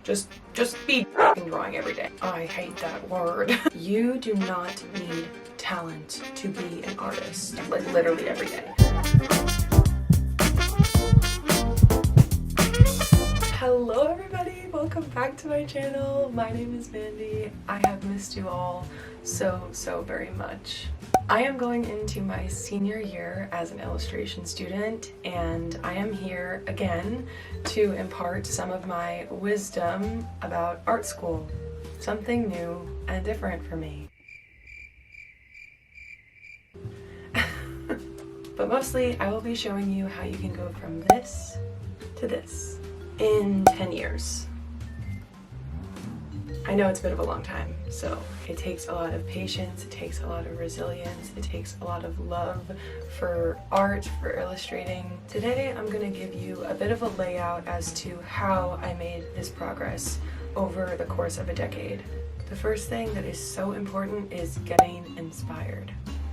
Just be f***ing drawing every day. I hate that word. You do not need talent to be an artist. Like literally every day. Hello everybody, welcome back to my channel. My name is Mandy. I have missed you all so very much. I am going into my senior year as an illustration student, and I am here again to impart some of my wisdom about art school. Something new and different for me. But mostly I will be showing you how you can go from this to this in 10 years. I know it's a bit of a long time, so it takes a lot of patience, it takes a lot of resilience, it takes a lot of love for art, for illustrating. Today I'm going to give you a bit of a layout as to how I made this progress over the course of a decade. The first thing that is so important is getting inspired.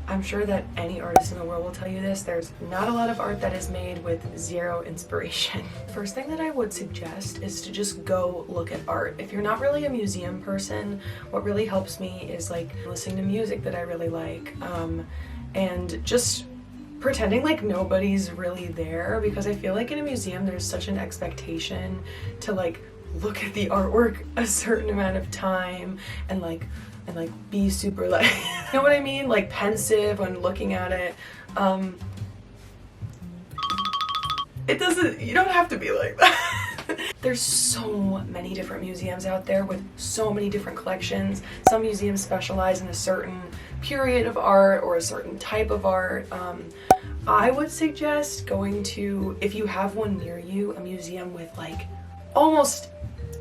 I'm sure that any artist in the world will tell you this. There's not a lot of art that is made with zero inspiration. First thing that I would suggest is to just go look at art. If you're not really a museum person, what really helps me is like listening to music that I really like, and just pretending like nobody's really there, because I feel like in a museum there's such an expectation to like look at the artwork a certain amount of time and be super like, you know what I mean? Like pensive when looking at it. It doesn't, you don't have to be like that. There's so many different museums out there with so many different collections. Some museums specialize in a certain period of art or a certain type of art. I would suggest going to, if you have one near you, a museum with like almost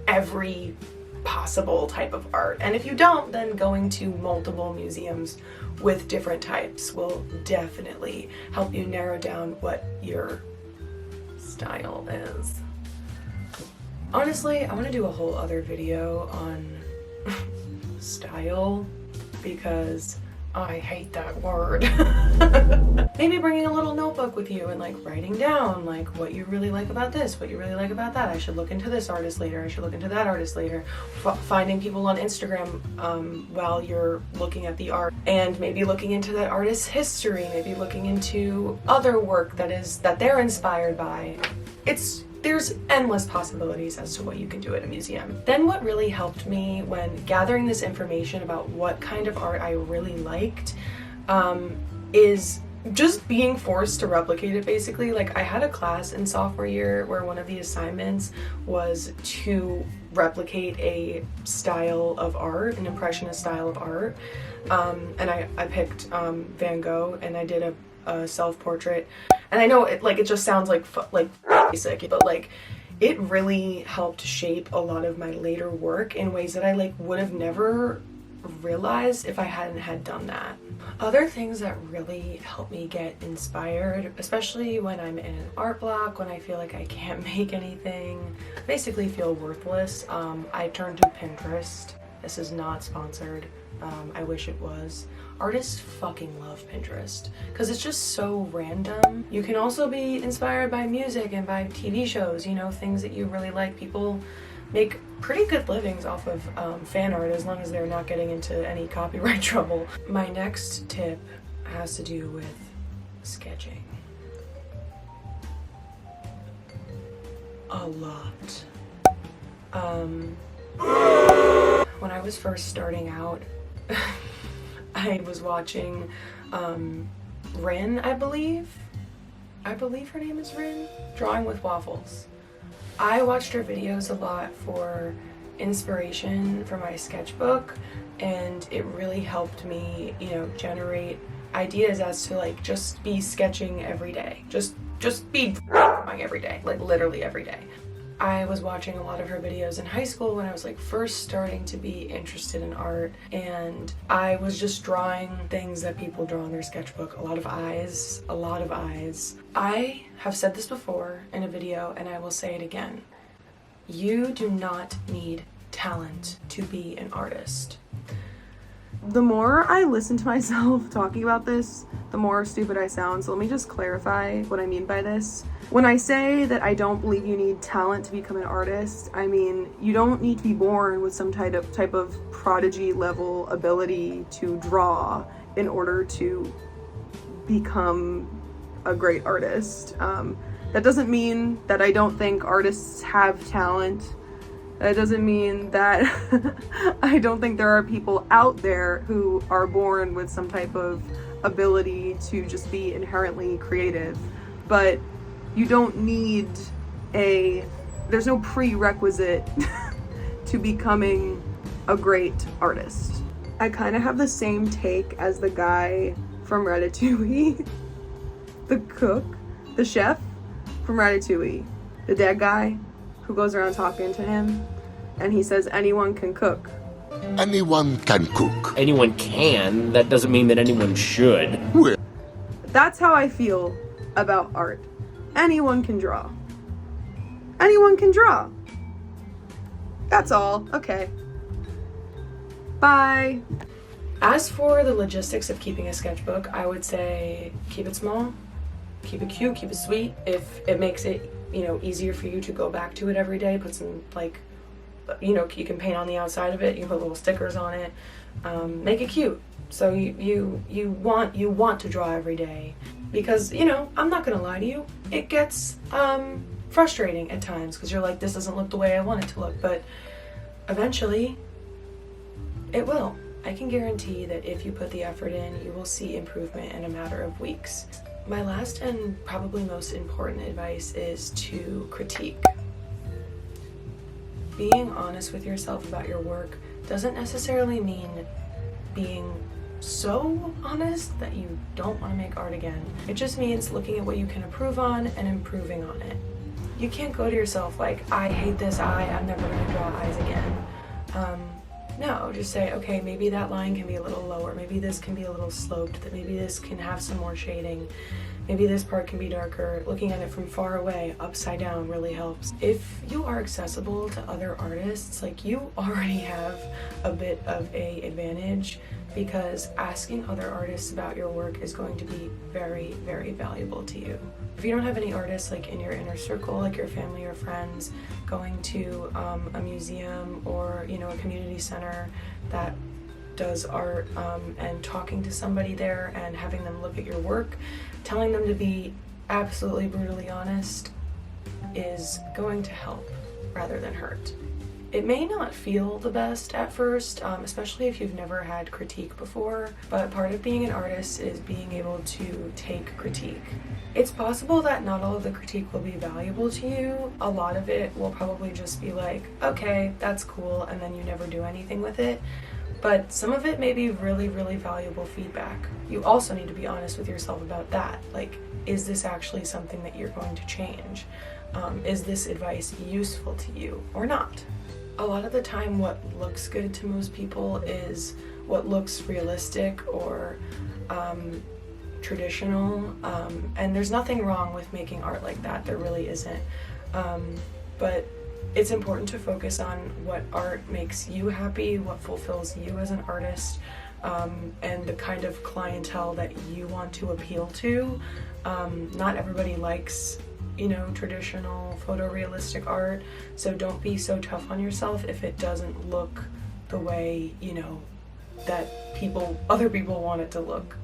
every possible type of art. And if you don't, then going to multiple museums with different types will definitely help you narrow down what your style is. Honestly, I want to do a whole other video on style because I hate that word. Maybe bringing a little notebook with you and like writing down like what you really like about this, what you really like about that. I should look into this artist later. I should look into that artist later. Finding people on Instagram while you're looking at the art, and maybe looking into that artist's history, maybe looking into other work that they're inspired by. There's endless possibilities as to what you can do at a museum. Then what really helped me when gathering this information about what kind of art I really liked is just being forced to replicate it, basically. Like I had a class in sophomore year where one of the assignments was to replicate a style of art, an impressionist style of art. And I picked Van Gogh, and I did a self-portrait. And I know it just sounds like basic, but like it really helped shape a lot of my later work in ways that I like would have never realized if I hadn't had done that. Other things that really help me get inspired, especially when I'm in an art block, when I feel like I can't make anything, basically feel worthless, I turn to Pinterest. This is not sponsored. I wish it was. Artists fucking love Pinterest because it's just so random. You can also be inspired by music and by TV shows, you know, things that you really like. People make pretty good livings off of fan art as long as they're not getting into any copyright trouble. My next tip has to do with sketching. A lot. When I was first starting out, I was watching Rin, I believe her name is Rin, Drawing with Waffles. I watched her videos a lot for inspiration for my sketchbook, and it really helped me, you know, generate ideas as to like just be sketching every day. Just be drawing every day, like literally every day. I was watching a lot of her videos in high school when I was like first starting to be interested in art, and I was just drawing things that people draw in their sketchbook. A lot of eyes. I have said this before in a video, and I will say it again. You do not need talent to be an artist. The more I listen to myself talking about this, the more stupid I sound. So let me just clarify what I mean by this. When I say that I don't believe you need talent to become an artist, I mean you don't need to be born with some type of prodigy level ability to draw in order to become a great artist. That doesn't mean that I don't think artists have talent. That doesn't mean that I don't think there are people out there who are born with some type of ability to just be inherently creative. But you don't need there's no prerequisite to becoming a great artist. I kind of have the same take as the guy from Ratatouille, the cook, the chef from Ratatouille, the dead guy who goes around talking to him, and he says anyone can cook. Anyone can cook. Anyone can, that doesn't mean that anyone should. That's how I feel about art. Anyone can draw. Anyone can draw. That's all. Okay. Bye. As for the logistics of keeping a sketchbook, I would say keep it small, keep it cute, keep it sweet. If it makes it, easier for you to go back to it every day, put some, you can paint on the outside of it, you can put little stickers on it, make it cute. So you want to draw every day. Because, I'm not gonna lie to you, it gets frustrating at times because you're like, this doesn't look the way I want it to look, but eventually it will. I can guarantee that if you put the effort in, you will see improvement in a matter of weeks. My last and probably most important advice is to critique. Being honest with yourself about your work doesn't necessarily mean being so honest that you don't want to make art again. It just means looking at what you can improve on and improving on it. You can't go to yourself like, I hate this eye, I'm never going to draw eyes again. No, just say, okay, maybe that line can be a little lower, maybe this can be a little sloped, that maybe this can have some more shading, maybe this part can be darker. Looking at it from far away, upside down, really helps. If you are accessible to other artists, you already have a bit of an advantage, because asking other artists about your work is going to be very, very valuable to you. If you don't have any artists in your inner circle, like your family or friends, going to a museum or a community center that does art, and talking to somebody there and having them look at your work, telling them to be absolutely brutally honest is going to help rather than hurt. It may not feel the best at first, especially if you've never had critique before, but part of being an artist is being able to take critique. It's possible that not all of the critique will be valuable to you. A lot of it will probably just be like, okay, that's cool, and then you never do anything with it. But some of it may be really, really valuable feedback. You also need to be honest with yourself about that. Is this actually something that you're going to change? Is this advice useful to you or not? A lot of the time what looks good to most people is what looks realistic or traditional, and there's nothing wrong with making art like that, there really isn't. But it's important to focus on what art makes you happy, what fulfills you as an artist, and the kind of clientele that you want to appeal to. Not everybody likes traditional photorealistic art, so don't be so tough on yourself if it doesn't look the way that other people want it to look.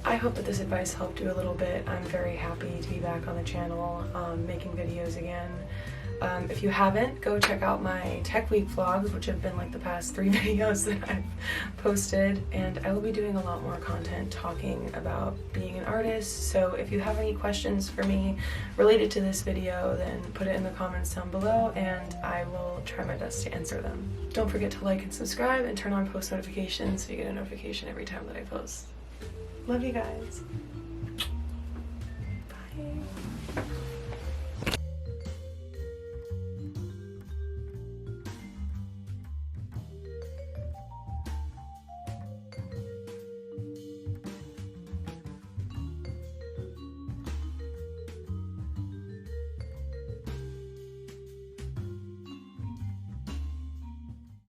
I hope that this advice helped you a little bit. I'm very happy to be back on the channel, making videos again. If you haven't, go check out my Tech Week vlogs, which have been the past 3 videos that I've posted, and I will be doing a lot more content talking about being an artist. So if you have any questions for me related to this video, then put it in the comments down below and I will try my best to answer them. Don't forget to like and subscribe and turn on post notifications so you get a notification every time that I post. Love you guys.